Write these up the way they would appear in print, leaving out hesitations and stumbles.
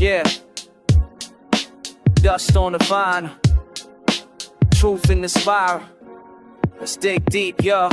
Yeah. Dust on the vine, truth in the spiral. Let's dig deep, yo.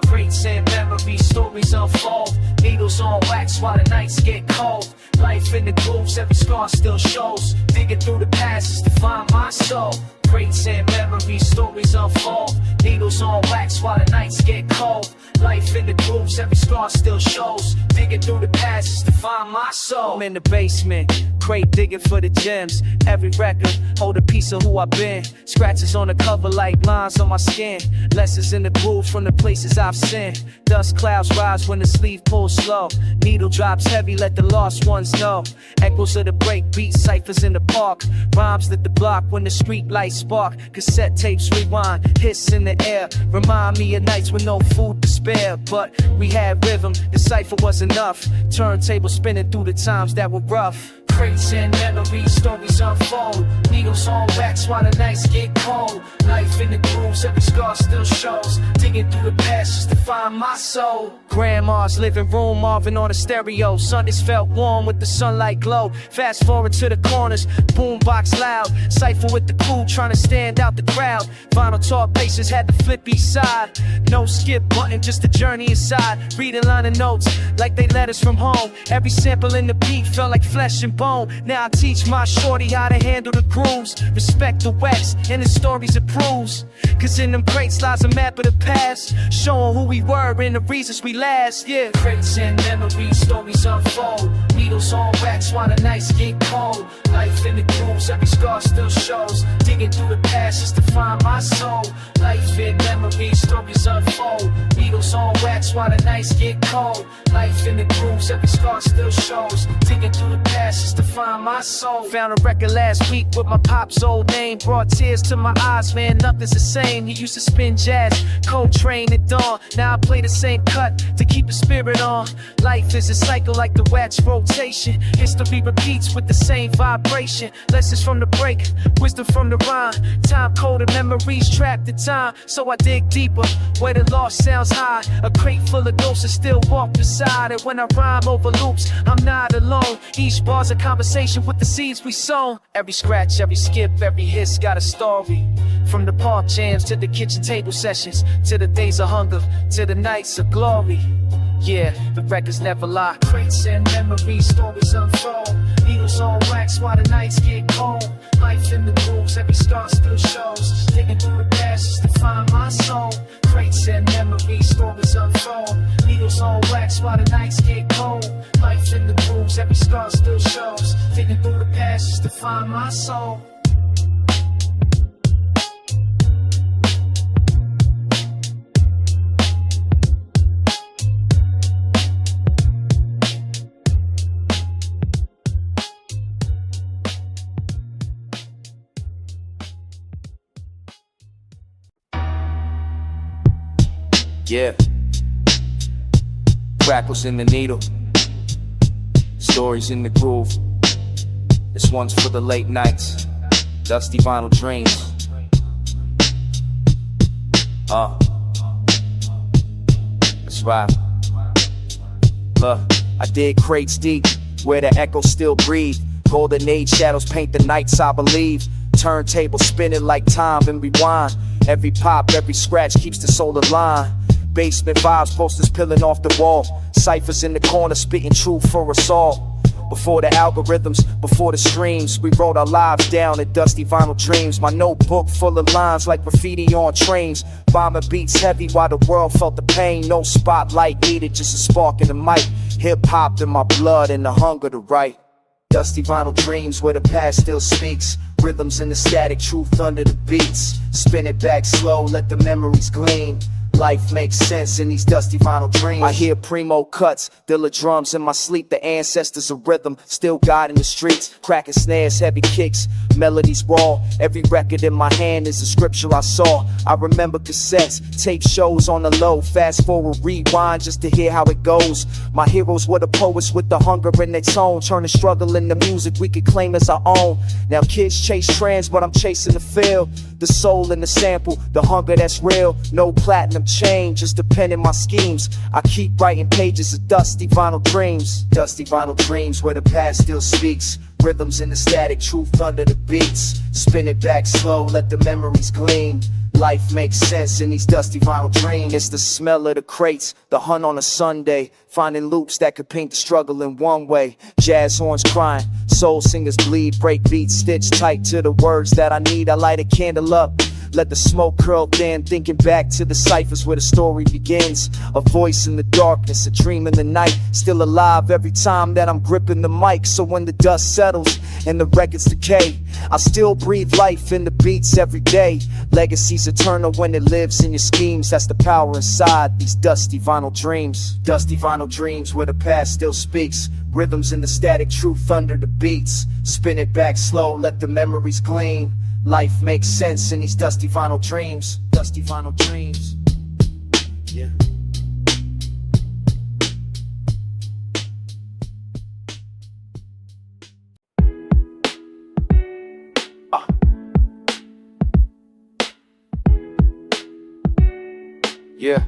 Greats and memories, stories unfold. Needles on wax while the nights get cold. Life in the grooves, every scar still shows. Digging through the past is to find my soul. Greats and memories, stories unfold. Needles on wax while the nights get cold. Life in the grooves, every scar still shows. Digging through the past is to find my soul. I'm in the basement, crate digging for the gems. Every record, hold a piece of who I've been. Scratches on the cover like lines on my skin. Lessons in the grooves from the places I've sinned. Dust clouds rise when the sleeve pulls slow. Needle drops heavy, let the lost ones know. Echoes of the break beat, ciphers in the park. Rhymes lit the block when the street lights spark. Cassette tapes rewind, hiss in the air. Remind me of nights with no food to spare. But we had rhythm, the cipher was enough. Turntable spinning through the times that were rough. Crates and memories, stories unfold. Needles on wax while the nights get cold. Life in the grooves, every scar still shows. Digging through the past just to find my soul. Grandma's living room, Marvin on the stereo. Sundays felt warm with the sunlight glow. Fast forward to the corners, boombox loud. Cypher with the crew trying to stand out the crowd. Vinyl talk bases had the flip each side. No skip button, just a journey inside. Reading line of notes like they letters from home. Every sample in the beat felt like flesh and bone. Now I teach my shorty how to handle the grooves. Respect the West and the stories it proves. Cause in them crates lies a map of the past, showing who we were and the reasons we last. Yeah. Crates and memories, stories unfold. Needles on wax while the nights get cold. Life in the grooves, every scar still shows. Digging through the past just to find my soul. Life in memories, stories unfold. Needles on wax while the nights get cold. Life in the grooves, every scar still shows. Digging through the past just to find my soul. Found a record last week with my pop's old name. Brought tears to my eyes, man, nothing's the same. He used to spin jazz, Coltrane at dawn. Now I play the same cut to keep the spirit on. Life is a cycle like the wax rotation. History repeats with the same vibration. Lessons from the break, wisdom from the rhyme. Time code and memories trapped in time. So I dig deeper where the lost sounds high. A crate full of ghosts and still walk beside it. When I rhyme over loops, I'm not alone. Each bar's a conversation with the seeds we sown. Every scratch, every skip, every hiss got a story. From the park jams to the kitchen table sessions, to the days of hunger, to the nights of glory. Yeah, the records never lie. Crates and memories, stories unfold. Needles on wax while the nights get cold. Life in the grooves, every scar still shows. Digging through the past just to find my soul. Crates and memories, stories unfold. Needles on wax while the nights get cold. Life in the grooves, every scar still shows. Digging through the past just to find my soul. Yeah. Crackles in the needle, stories in the groove. This one's for the late nights, dusty vinyl dreams. That's right. Look, I dig crates deep, where the echoes still breathe. Golden age shadows paint the nights, I believe. Turntable spinning like time and rewind. Every pop, every scratch keeps the soul aligned. Basement vibes, posters peeling off the wall. Ciphers in the corner, spitting truth for us all. Before the algorithms, before the streams, we wrote our lives down in dusty vinyl dreams. My notebook full of lines like graffiti on trains. Bomber beats heavy while the world felt the pain. No spotlight needed, just a spark in the mic. Hip-hop in my blood and the hunger to write. Dusty vinyl dreams where the past still speaks. Rhythms in the static, truth under the beats. Spin it back slow, let the memories gleam. Life makes sense in these dusty vinyl dreams. I hear primo cuts, Dilla drums in my sleep. The ancestors of rhythm, still guiding the streets. Cracking snares, heavy kicks, melodies raw. Every record in my hand is a scripture I saw. I remember cassettes, tape shows on the low. Fast forward, rewind just to hear how it goes. My heroes were the poets with the hunger in their tone. Turning struggle into music we could claim as our own. Now kids chase trends, but I'm chasing the feel. The soul in the sample, the hunger that's real. No platinum chain, just a pen in my schemes. I keep writing pages of dusty vinyl dreams. Dusty vinyl dreams where the past still speaks. Rhythms in the static, truth under the beats. Spin it back slow, let the memories gleam. Life makes sense in these dusty vinyl dreams. It's the smell of the crates, the hunt on a Sunday, finding loops that could paint the struggle in one way. Jazz horns crying, soul singers bleed, break beats stitched tight to the words that I need. I light a candle up, let the smoke curl thin, thinking back to the ciphers where the story begins. A voice in the darkness, a dream in the night, still alive every time that I'm gripping the mic. So when the dust settles and the records decay, I still breathe life in the beats every day. Legacy's eternal when it lives in your schemes. That's the power inside these dusty vinyl dreams. Dusty vinyl dreams where the past still speaks. Rhythms in the static, truth under the beats. Spin it back slow, let the memories gleam. Life makes sense in these dusty vinyl dreams. Dusty vinyl dreams. Yeah. Yeah.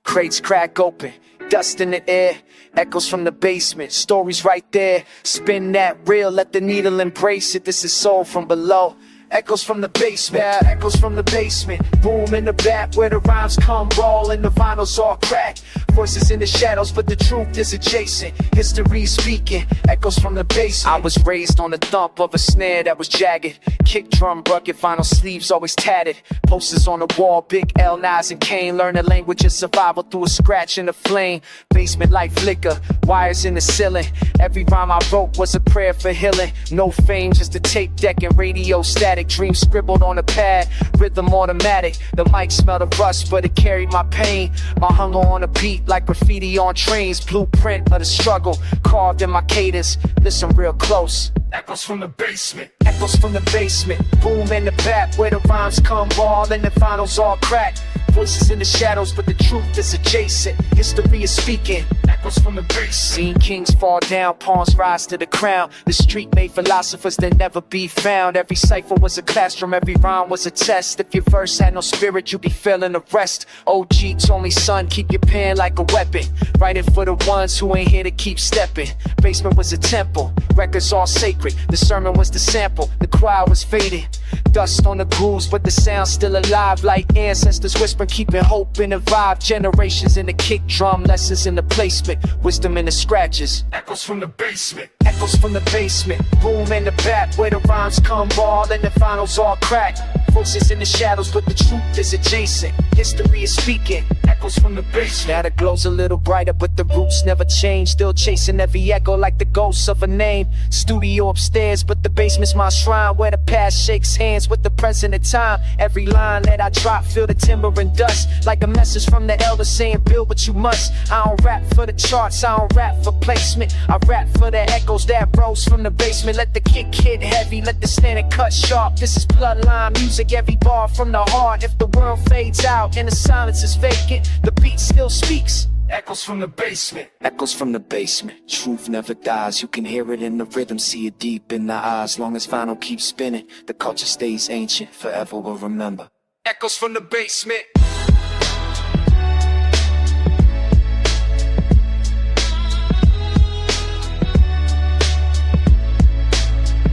Crates crack open, dust in the air, echoes from the basement, stories right there. Spin that reel, let the needle embrace it. This is soul from below. Echoes from the basement, echoes from the basement. Boom in the bap where the rhymes come raw and the vinyls all crack. Voices in the shadows, but the truth is adjacent. History speaking, echoes from the basement. I was raised on the thump of a snare that was jagged. Kick drum bucket, vinyl sleeves always tatted. Posters on the wall, big L, Nas and Kane. Learn the language of survival through a scratch in the flame. Basement like flicker, wires in the ceiling. Every rhyme I wrote was a prayer for healing. No fame, just a tape deck and radio static. Dreams scribbled on a pad, rhythm automatic. The mic smelled of rust, but it carried my pain. My hunger on a beat like graffiti on trains. Blueprint of the struggle, carved in my cadence. Listen real close. Echoes from the basement, echoes from the basement. Boom in the bap where the rhymes come raw and the finals all crack. Voices in the shadows, but the truth is adjacent. History is speaking, echoes from the basement. Seen kings fall down, pawns rise to the crown. The street made philosophers that never be found. Every cipher was a classroom, every rhyme was a test. If your verse had no spirit, you'd be feeling the rest. OG told me, son, keep your pen like a weapon. Writing for the ones who ain't here to keep stepping. Basement was a temple, records all sacred. The sermon was the sample, the choir was faded. Dust on the grooves, but the sound's still alive. Like ancestors whispering, keeping hope in the vibe. Generations in the kick drum, lessons in the placement. Wisdom in the scratches. Echoes from the basement, echoes from the basement. Boom in the bap where the rhymes come raw and the finals all crack. Voices in the shadows, but the truth is adjacent. History is speaking, echoes from the basement. Now the glow's a little brighter, but the roots never change. Still chasing every echo like the ghosts of a name. Studio upstairs, but the basement's my shrine, where the past shakes hands with the present of time. Every line that I drop, feel the timber and dust, like a message from the elder saying, build what you must. I don't rap for the charts, I don't rap for placement. I rap for the echoes that rose from the basement. Let the kick hit heavy, let the standing cut sharp. This is bloodline music, every bar from the heart. If the world fades out and the silence is vacant, the beat still speaks. Echoes from the basement, echoes from the basement. Truth never dies, you can hear it in the rhythm, see it deep in the eyes. Long as vinyl keeps spinning, the culture stays ancient, forever we'll remember. Echoes from the basement.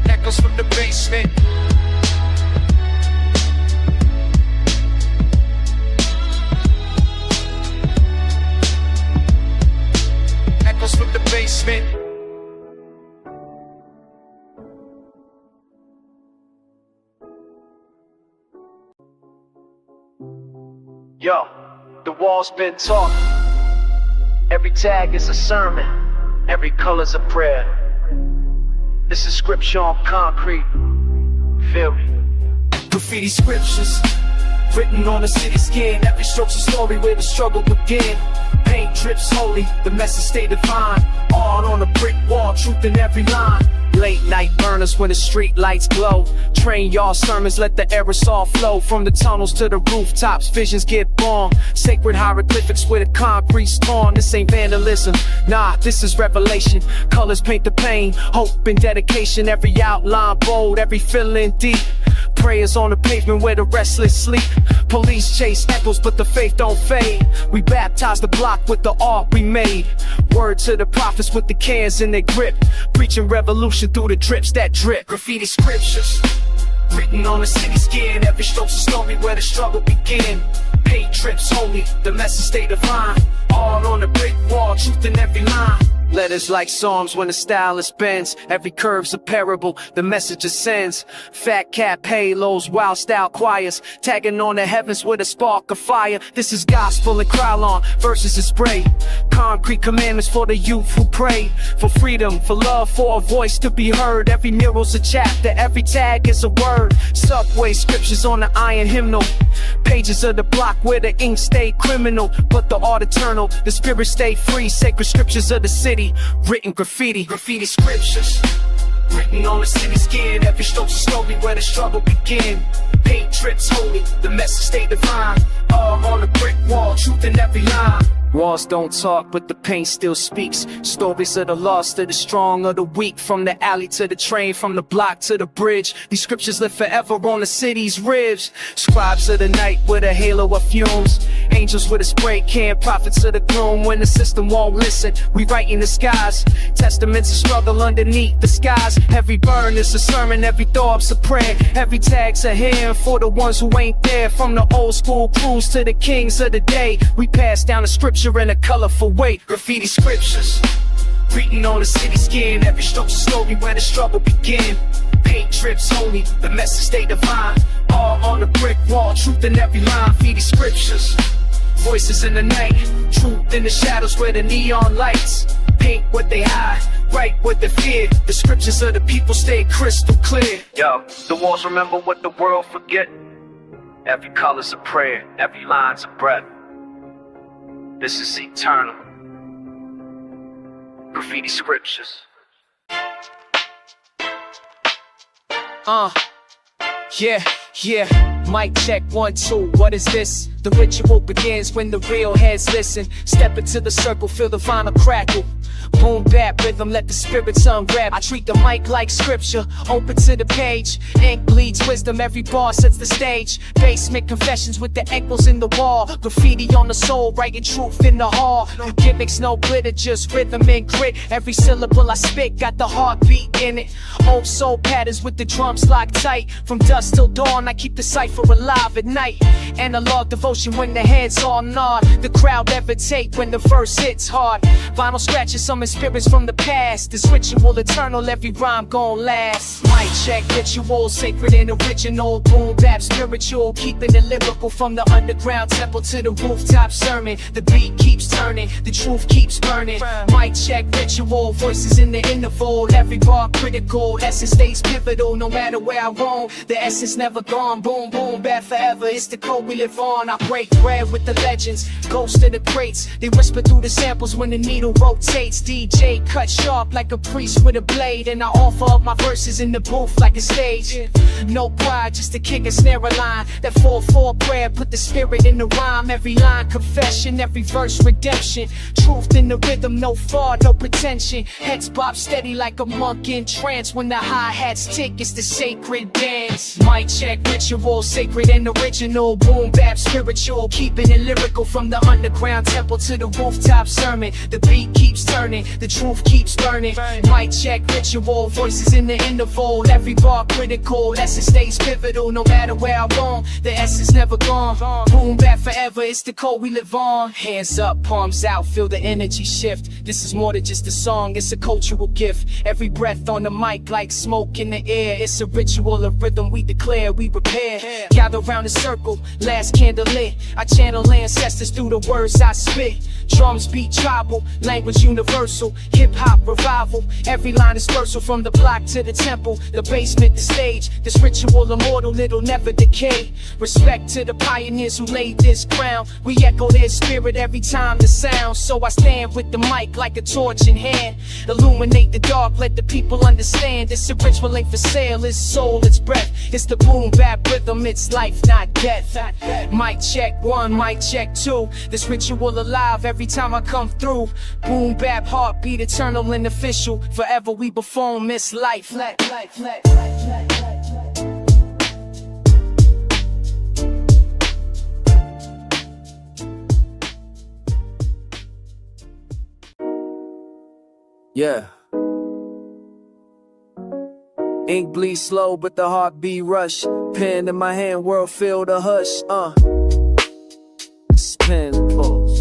Echoes from the basement. Echoes from the basement. Yo, the wall's been taught. Every tag is a sermon, every color's a prayer. This is scripture on concrete. Feel me? Graffiti scriptures written on the city skin. Every stroke's a story where the struggle began. Paint drips holy, the message stay divine. Art on a brick wall, truth in every line. Late night burners when the street lights glow. Train y'all sermons, let the aerosol flow. From the tunnels to the rooftops, visions get born. Sacred hieroglyphics with a concrete storm. This ain't vandalism, nah, this is revelation. Colors paint the pain, hope and dedication. Every outline bold, every feeling deep. Prayers on the pavement where the restless sleep. Police chase echoes, but the faith don't fade. We baptize the block with the art we made. Word to the prophets with the cans in their grip. Preaching revolution through the drips that drip. Graffiti scriptures written on the city skin. Every stroke's a story where the struggle began. Paint trips holy, the message stay divine. All on the brick wall, truth in every line. Letters like psalms when the stylist bends. Every curve's a parable, the message ascends. Fat cap halos, wild style choirs, tagging on the heavens with a spark of fire. This is gospel and Krylon, verses is spray. Concrete commandments for the youth who pray. For freedom, for love, for a voice to be heard. Every mural's a chapter, every tag is a word. Subway scriptures on the iron hymnal. Pages of the block where the ink stayed criminal, but the art eternal, the spirit stayed free. Sacred scriptures of the city, written graffiti. Graffiti scriptures written on the city skin. Every stroke's a story where the struggle began. Paint trips holy, the message stay divine. All on the brick wall, truth in every line. Walls don't talk, but the paint still speaks. Stories of the lost, of the strong, of the weak. From the alley to the train, from the block to the bridge. These scriptures live forever on the city's ribs. Scribes of the night with a halo of fumes. Angels with a spray can, prophets of the gloom. When the system won't listen, we write in the skies. Testaments of struggle underneath the skies. Every burn is a sermon, every thought's a prayer. Every tag's a hymn for the ones who ain't there. From the old school crews to the kings of the day, we pass down the scripture in a colorful way. Graffiti scriptures written on the city skin. Every stroke's a story where the struggle began. Paint trips holy, the message stay divine. All on the brick wall, truth in every line. Graffiti scriptures, voices in the night, truth in the shadows where the neon lights paint what they hide, write what they fear. The scriptures of the people stay crystal clear. Yo, the walls remember what the world forget. Every color's a prayer, every line's a breath. This is eternal. Graffiti scriptures. Yeah. Mic check 1 2. What is this? The ritual begins when the real heads listen. Step into the circle, feel the vinyl crackle. Boom bap rhythm, let the spirits unwrap. I treat the mic like scripture, open to the page. Ink bleeds wisdom, every bar sets the stage. Basement confessions with the echoes in the wall. Graffiti on the soul, writing truth in the hall. No gimmicks, no glitter, just rhythm and grit. Every syllable I spit got the heartbeat in it. Old soul patterns with the drums locked tight. From dusk till dawn, I keep the cipher alive at night. Analog devotion when the heads all nod. The crowd levitate when the verse hits hard. Vinyl scratches, summon spirits from the past. This ritual eternal, every rhyme gon' last. Mic check, ritual, sacred and original. Boom bap, spiritual, keeping it lyrical. From the underground temple to the rooftop sermon. The beat keeps turning, the truth keeps burning. Mic check, ritual, voices in the interval. Every bar critical, essence stays pivotal. No matter where I roam, the essence never gone. Boom, boom, bap forever, it's the code we live on. I break bread with the legends, ghost of the greats. They whisper through the samples when the needle rotates. DJ cut sharp like a priest with a blade. And I offer up my verses in the booth like a stage. No pride, just to kick a snare a line. That 4/4 prayer, put the spirit in the rhyme. Every line confession, every verse redemption. Truth in the rhythm, no fraud, no pretension. Heads bob steady like a monk in trance. When the hi-hats tick, it's the sacred dance. Mic check, ritual, sacred and original. Boom bap, spiritual, keeping it lyrical. From the underground temple to the rooftop sermon. The beat keeps turning, the truth keeps burning. Mic check, ritual, voices in the interval. Every bar critical, essence stays pivotal. No matter where I roam, the essence never gone. Boom bap forever, it's the code we live on. Hands up, palms out, feel the energy shift. This is more than just a song, it's a cultural gift. Every breath on the mic like smoke in the air. It's a ritual, a rhythm we declare, we prepare. Gather round the circle, last candle lit. I channel ancestors through the words I spit. Drums beat tribal, language universal. Hip-hop revival, every line is versatile. From the block to the temple, the basement, the stage. This ritual immortal, it'll never decay. Respect to the pioneers who laid this ground. We echo their spirit every time the sound. So I stand with the mic like a torch in hand. Illuminate the dark, let the people understand. This ritual ain't for sale, it's soul, it's breath. It's the boom bap rhythm, it's life, not death. Mic check 1, mic check 2. This ritual alive every time I come through. Boom bap, heartbeat, eternal and official. Forever we perform this life. Yeah. Ink bleeds slow, but the heartbeat rush. Pen in my hand, world filled a hush. Pen pulse.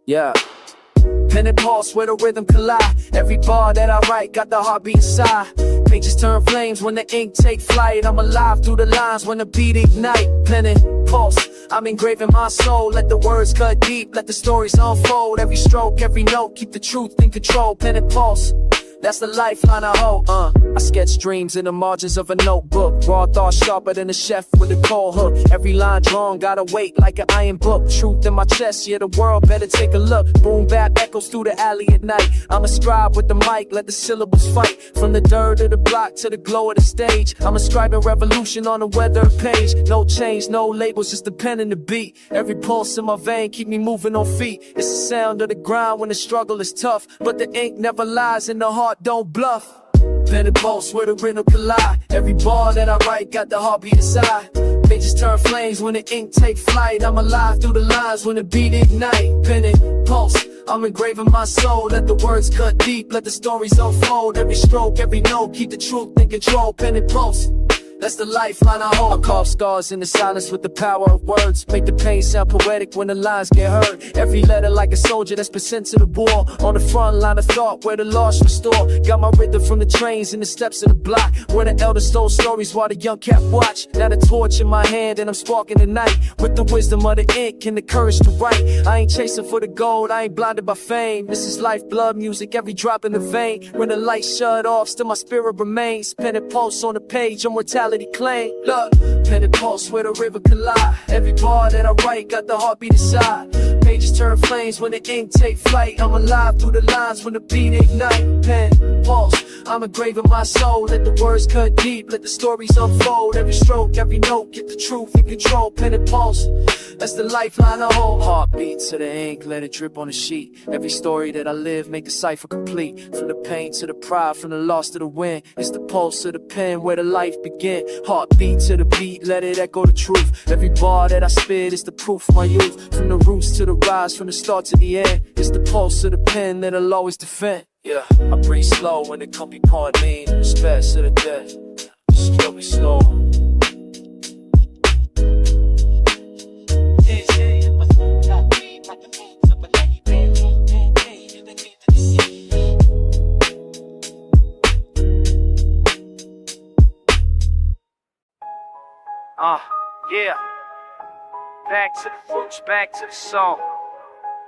Yeah. Pen and pulse where the rhythm collide. Every bar that I write got the heartbeat inside. Pages turn flames when the ink take flight. I'm alive through the lines when the beat ignite. Pen and pulse, I'm engraving my soul. Let the words cut deep, let the stories unfold. Every stroke, every note, keep the truth in control. Pen and pulse, that's the lifeline I hold. I sketch dreams in the margins of a notebook. Raw thoughts sharper than a chef with a cold hook. Every line drawn gotta wait like an iron book. Truth in my chest, yeah, the world better take a look. Boom bap echoes through the alley at night. I'm a scribe with the mic, let the syllables fight. From the dirt of the block to the glow of the stage. I'm ascribing revolution on a weather page. No change, no labels, just the pen and the beat. Every pulse in my vein keep me moving on feet. It's the sound of the grind when the struggle is tough. But the ink never lies and the heart don't bluff. Pen and pulse where the rhythm collide. Every bar that I write got the heartbeat inside. Pages turn flames when the ink take flight. I'm alive through the lines when the beat ignite. Pen and pulse, I'm engraving my soul. Let the words cut deep, let the stories unfold. Every stroke, every note, keep the truth in control. Pen and pulse, that's the lifeline I hold. I carve scars in the silence with the power of words. Make the pain sound poetic when the lines get heard. Every letter like a soldier that's been sent to the war. On the front line of thought where the lost restore. Got my rhythm from the trains and the steps of the block. Where the elders told stories while the young cat watch. Now the torch in my hand and I'm sparking the night. With the wisdom of the ink and the courage to write. I ain't chasing for the gold, I ain't blinded by fame. This is lifeblood music, every drop in the vein. When the lights shut off, still my spirit remains. Pen and pulse on the page, immortality claim. Look, pen and pulse where the river collide. Every bar that I write got the heartbeat inside. Pages turn flames when the ink take flight. I'm alive through the lines when the beat ignite. Pen, pulse, I'm engraving my soul. Let the words cut deep, let the stories unfold. Every stroke, every note, get the truth in control. Pen and pulse, that's the lifeline I hold. Heartbeat to the ink, let it drip on the sheet. Every story that I live, make the cipher complete. From the pain to the pride, from the loss to the win. It's the pulse of the pen where the life begin. Heartbeat to the beat, let it echo the truth. Every bar that I spit is the proof of my youth. From the roots to the rise, from the start to the end. It's the pulse of the pen that I'll always defend. Yeah, I breathe slow when it come upon me. Respect to the death, still be slow. Yeah. Back to the roots, back to the song.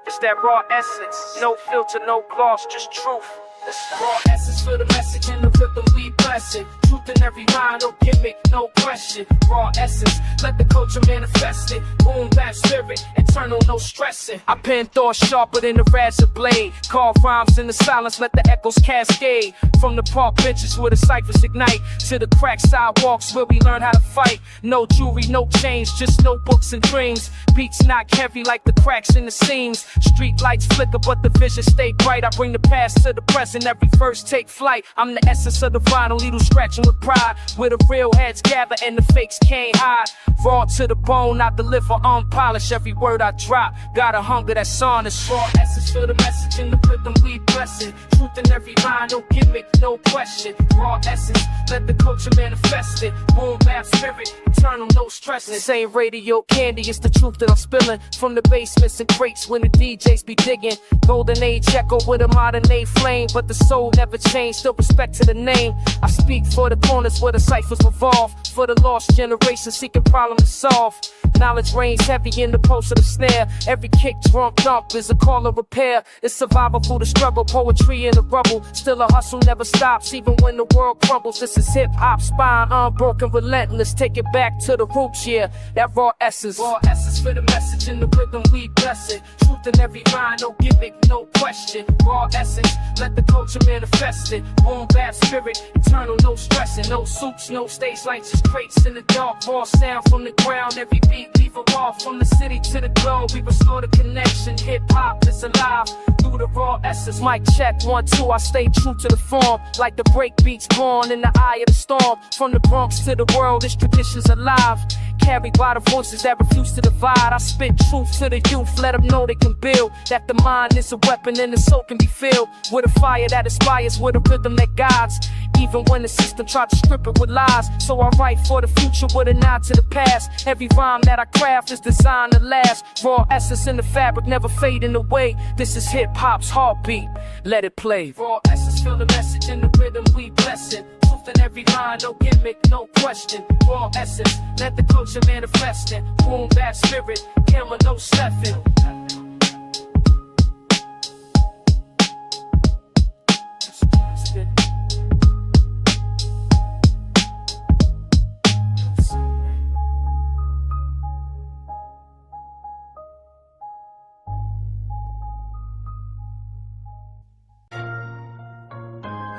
It's that raw essence, no filter, no gloss, just truth. This raw essence for the message and the rhythm we bless it. Truth in every line, no gimmick, no question. Raw essence, let the culture manifest it. Boom bap spirit, eternal, no stressing. I pen thoughts sharper than the razor blade. Carve rhymes in the silence, let the echoes cascade. From the park benches where the ciphers ignite, to the cracked sidewalks where we learn how to fight. No jewelry, no chains, just notebooks and dreams. Beats knock heavy like the cracks in the seams. Street lights flicker but the vision stay bright. I bring the past to the present, every verse take flight. I'm the essence of the vinyl, needle scratching with pride. Where the real heads gather and the fakes can't hide. Raw to the bone, I deliver unpolished. Every word I drop, got a hunger that's honest. Raw essence for the message and the rhythm we blessing. Truth in every line, no gimmick, no question. Raw essence, let the culture manifest it. Boom bap spirit, eternal, no stressing. This ain't radio candy, it's the truth that I'm spilling. From the basements and crates when the DJs be digging. Golden age echo with a modern day flame. But the soul never changed, still respect to the name. I speak for the corners where the ciphers revolve. For the lost generation seeking problem to solve. Knowledge reigns heavy in the pulse of the snare. Every kick, drum, thump is a call of repair. It's survival through the struggle, poetry in the rubble. Still a hustle never stops, even when the world crumbles. This is hip-hop, spine unbroken, relentless. Take it back to the roots, yeah, that raw essence. Raw essence for the message and the rhythm we bless it. Truth in every line, no gimmick, no question. Raw essence, let the culture manifest it. Boom bap spirit, eternal, no stressing. No suits, no stage lights, just crates in the dark. Raw sound from the ground, every beat leave a wall. From the city to the globe, we restore the connection. Hip-hop is alive through the raw essence. Mic check, 1, 2, I stay true to the form. Like the break beats born in the eye of the storm. From the Bronx to the world, this tradition's alive. carried by the voices that refuse to divide. I spit truth to the youth, let them know they can build. That the mind is a weapon and the soul can be filled with a fire that inspires, with a rhythm that guides. Even when the system tried to strip it with lies. So I write for the future with a nod to the past. Every rhyme that I craft is designed to last. Raw essence in the fabric, never fading away. This is hip-hop's heartbeat, let it play. Raw essence, feel the message in the rhythm, we bless it. Truth in every line, no gimmick, no question. Raw essence, let the culture manifest it. Boom bap spirit, camera no stepping.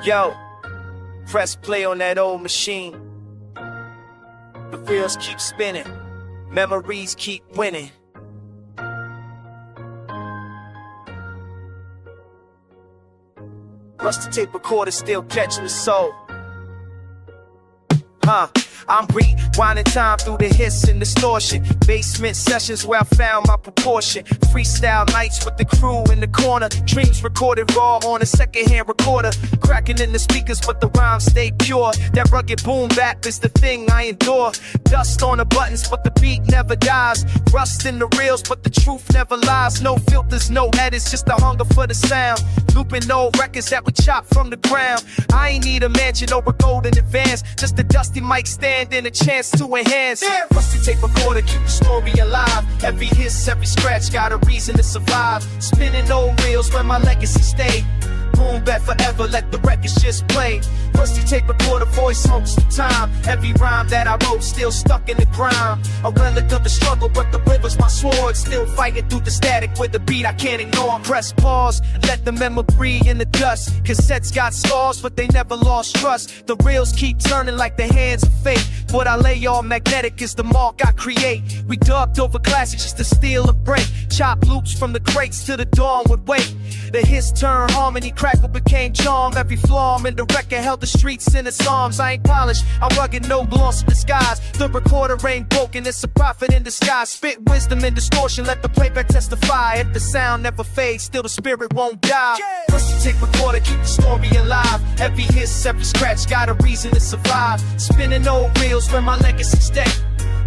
Yo, press play on that old machine. The wheels keep spinning, memories keep winning. Rusty tape recorder still catching the soul. I'm rewinding time through the hiss and distortion. Basement sessions where I found my proportion. Freestyle nights with the crew in the corner. Dreams recorded raw on a secondhand recorder. Cracking in the speakers but the rhymes stay pure. That rugged boom bap is the thing I endure. Dust on the buttons but the beat never dies. Rust in the reels but the truth never lies. No filters, no edits, just the hunger for the sound. Looping old records that we chop from the ground. I ain't need a mansion or a golden advance. Just a dusty mic stand and a chance to enhance. Yeah. Rusty tape recorder, keep the story alive. Every hiss, every scratch, got a reason to survive. Spinning old reels where my legacy stay. Boom bap forever, let the records just play. Rusty tape recorder, voice holds the time. Every rhyme that I wrote still stuck in the grime. A relic of the struggle, but the river's my sword. Still fighting through the static with the beat I can't ignore. Press pause, let the memory in the dust. Cassettes got scars, but they never lost trust. The reels keep turning like the hands of fate. What I lay on magnetic is the mark I create. We dubbed over classics just to steal a break. Chop loops from the crates to the dawn would wait. The hiss turned harmony, crackle became charm. Every flaw in the record held the streets in its arms. I ain't polished, I'm rugged, no gloss in disguise. The recorder ain't broken, it's a prophet in disguise. Spit wisdom and distortion, let the playback testify. If the sound never fades, still the spirit won't die. Rusty tape recorder, keep the story alive. Every hiss, every scratch, got a reason to survive. Spinning old reels where my legacy stay.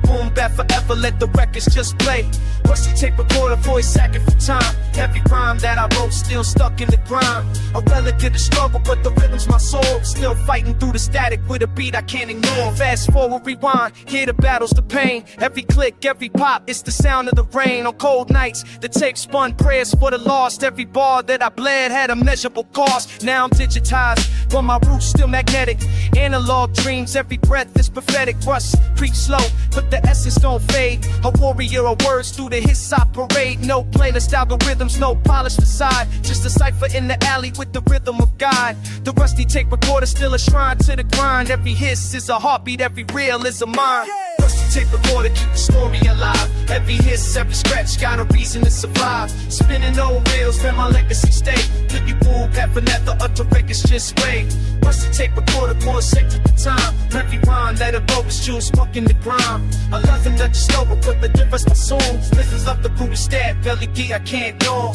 Boom bap forever, let the records just play. Rusty tape recorder, voice sacking for time. Every rhyme that I wrote still stuck in the grime. A relic of the struggle, but the rhythm's my soul. Still fighting through the static with a beat I can't ignore. Fast forward, rewind, hear the battles, the pain. Every click, every pop, it's the sound of the rain. On cold nights, the tape spun prayers for the lost. Every bar that I bled had a measurable cost. Now I'm digitized, but my roots still magnetic. Analog dreams, every breath is prophetic. Rust creeps slow, but the essence don't fade. A warrior of words through the hits I parade. No playlist algorithms, no polished facade. Just a cipher in the alley with the rhythm of God. The rusty tape recorder still a shrine to the grind. Every hiss is a heartbeat, every reel is a mind. Rusty tape recorder, keep the story alive. Every hiss, every scratch, got a reason to survive. Spinning old reels where my legacy stay. Could you boom bap forever, other records just wait. Rusty tape recorder, more sacred the time. Every rhyme, let it roll, it's jewels stuck in the grime. I love him that just know, but the difference my soul. Listens up the brutal stab, belly gear, I can't go.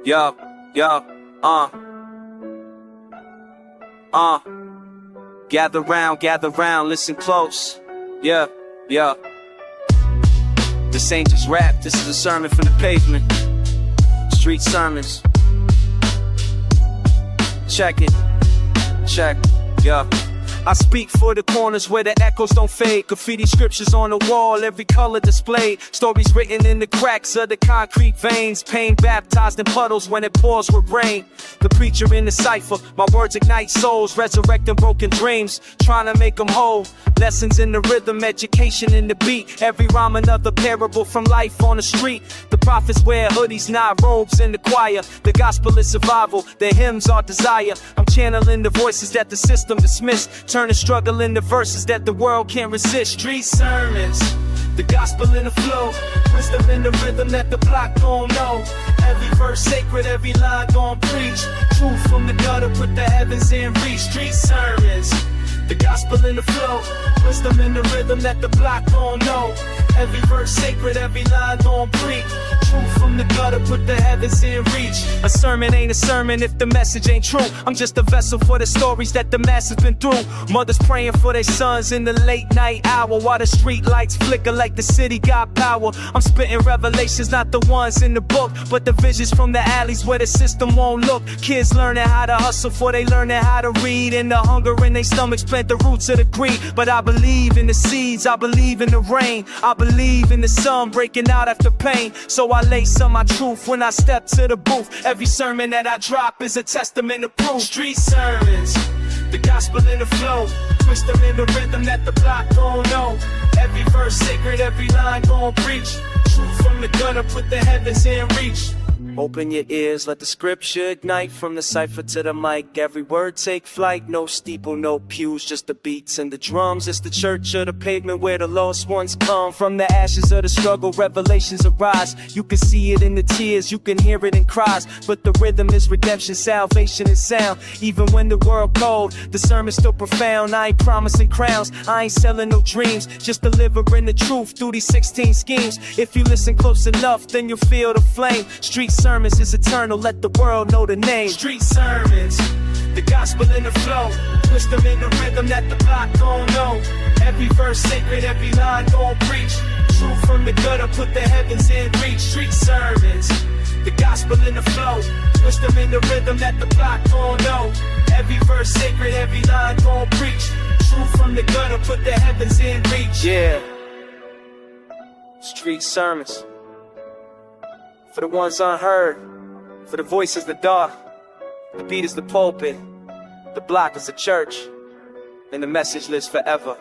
Yo, gather round, listen close. Yeah. This ain't just rap, this is a sermon from the pavement. Street sermons. Check it, yeah. I speak for the corners where the echoes don't fade. Graffiti scriptures on the wall, every color displayed. Stories written in the cracks of the concrete veins. Pain baptized in puddles when it pours with rain. The preacher in the cipher, my words ignite souls, resurrecting broken dreams, trying to make them whole. Lessons in the rhythm, education in the beat. Every rhyme another parable from life on the street. The prophets wear hoodies, not robes in the choir. The gospel is survival, the hymns are desire. I'm channeling the voices that the system dismissed, turning struggle into verses that the world can't resist. Street sermons, the gospel in the flow, wisdom in the rhythm that the block don't know. Every verse sacred, every line gon' preach. Truth from the gutter, put the heavens in reach. Street sermons, the gospel in the flow, wisdom in the rhythm that the block don't know. Every verse sacred, every line gon' preach. Truth from the gutter, put the heavens in reach. A sermon ain't a sermon if the message ain't true. I'm just a vessel for the stories that the masses been through. Mothers praying for their sons in the late night hour, while the street lights flicker like the city got power. I'm spitting revelations, not the ones in the book, but the visions from the alleys where the system won't look. Kids learning how to hustle before they learning how to read, and the hunger in their stomachs plant the roots of the greed. But I believe in the seeds, I believe in the rain, I believe in the sun breaking out after pain. So I lace on my truth when I step to the booth. Every sermon that I drop is a testament of proof. Street sermons, the gospel in the flow, wisdom in the rhythm that the block don't know. Every verse sacred, every line gon' preach. Truth from the gutter, put the heavens in reach. Open your ears, let the scripture ignite. From the cipher to the mic, every word take flight. No steeple, no pews, just the beats and the drums. It's the church of the pavement where the lost ones come. From the ashes of the struggle, revelations arise. You can see it in the tears, you can hear it in cries. But the rhythm is redemption, salvation is sound. Even when the world cold, the sermon's still profound. I ain't promising crowns, I ain't selling no dreams, just delivering the truth through these 16 schemes. If you listen close enough, then you'll feel the flame. Street sermons is eternal, let the world know the name. Street sermons, the gospel in the flow, wisdom in the rhythm that the block don't know. Every verse sacred, every line gon' preach. Truth from the gutter, put the heavens in reach. Street sermons, the gospel in the flow, wisdom in the rhythm that the block don't know. Every verse sacred, every line gon' preach. Truth from the gutter, put the heavens in reach. Yeah, street sermons, for the ones unheard, for the voices the dark. The beat is the pulpit, the block is the church, and the message lives forever.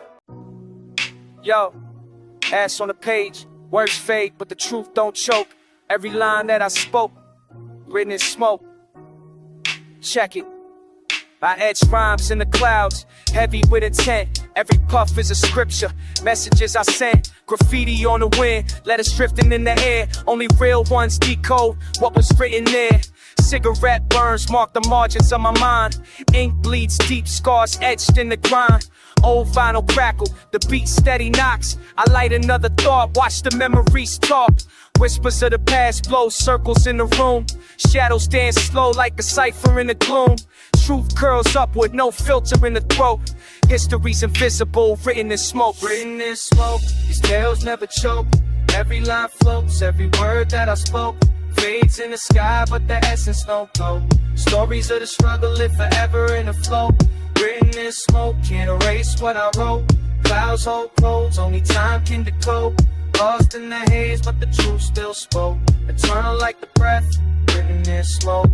Yo, ass on the page, words fade, but the truth don't choke. Every line that I spoke, written in smoke. Check it. I etch rhymes in the clouds, heavy with intent. Every puff is a scripture, messages I sent. Graffiti on the wind, letters drifting in the air. Only real ones decode what was written there. Cigarette burns mark the margins of my mind. Ink bleeds deep, scars etched in the grind. Old vinyl crackle, the beat steady knocks. I light another thought, watch the memories talk. Whispers of the past blow circles in the room. Shadows dance slow like a cipher in the gloom. Truth curls upward, no filter in the throat. History's invisible, written in smoke. Written in smoke, these tales never choke. Every line floats, every word that I spoke fades in the sky, but the essence don't go. Stories of the struggle live forever in the flow. Written in smoke, can't erase what I wrote. Clouds hold codes, only time can decode. Lost in the haze, but the truth still spoke. Eternal like the breath, written in smoke.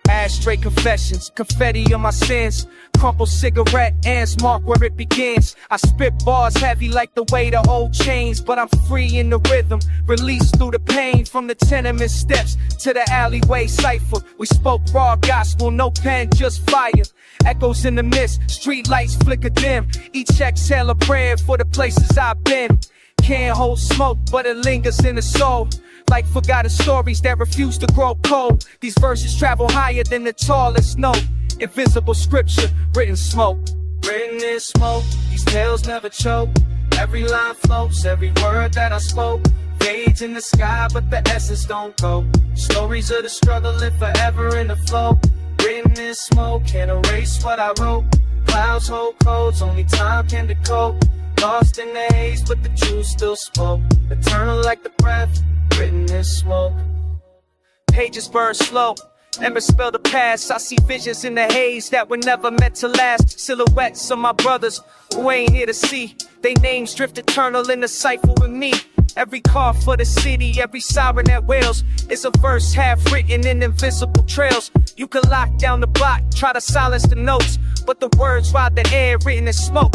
Ashtray confessions, confetti on my sins. Crumpled cigarette ends mark where it begins. I spit bars heavy like the weight of old chains, but I'm free in the rhythm, released through the pain. From the tenement steps to the alleyway cipher, we spoke raw gospel, no pen, just fire. Echoes in the mist, street lights flicker dim. Each exhale a prayer for the places I've been. Can't hold smoke, but it lingers in the soul. Like forgotten stories that refuse to grow cold. These verses travel higher than the tallest note. Invisible scripture, written smoke. Written in smoke, these tales never choke. Every line floats, every word that I spoke fades in the sky, but the essence don't go. Stories of the struggle live forever in the flow. Written in smoke, can't erase what I wrote. Clouds hold codes, only time can decode. Lost in the haze, but the truth still spoke. Eternal like the breath, written in smoke. Pages burn slow, Never spell the past. I see visions in the haze that were never meant to last. Silhouettes of my brothers who ain't here to see. They names drift eternal in the cipher with me. Every car for the city, every siren that wails is a verse half written in invisible trails. You can lock down the block, try to silence the notes, but the words ride the air written in smoke.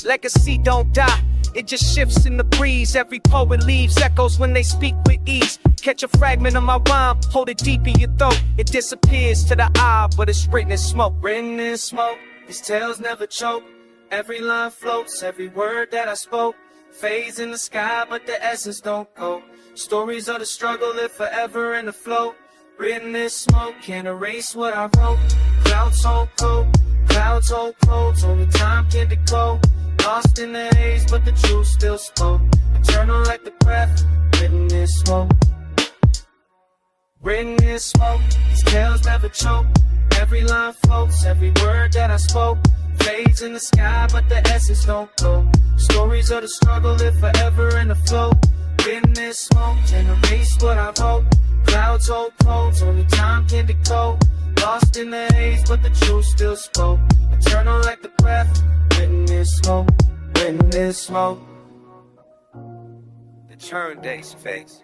Legacy don't die, it just shifts in the breeze. Every poet leaves echoes when they speak with ease. Catch a fragment of my rhyme, hold it deep in your throat. It disappears to the eye, but it's written in smoke. Written in smoke, these tales never choke. Every line floats, every word that I spoke fades in the sky, but the essence don't go. Stories of the struggle live forever in the flow. Written in smoke, can't erase what I wrote. Clouds hold cold, clouds hold clothes, only time can decode. Lost in the haze, but the truth still spoke. Eternal like the breath, written in smoke. Written in smoke, these tales never choke. Every line floats, every word that I spoke fades in the sky, but the essence don't go. Stories of the struggle live forever in the flow. Written in smoke, can't erase what I wrote. Clouds hold clothes, only time can decode. Lost in the haze, but the truth still spoke. Eternal like the breath, written in smoke, written in smoke. The churn days face.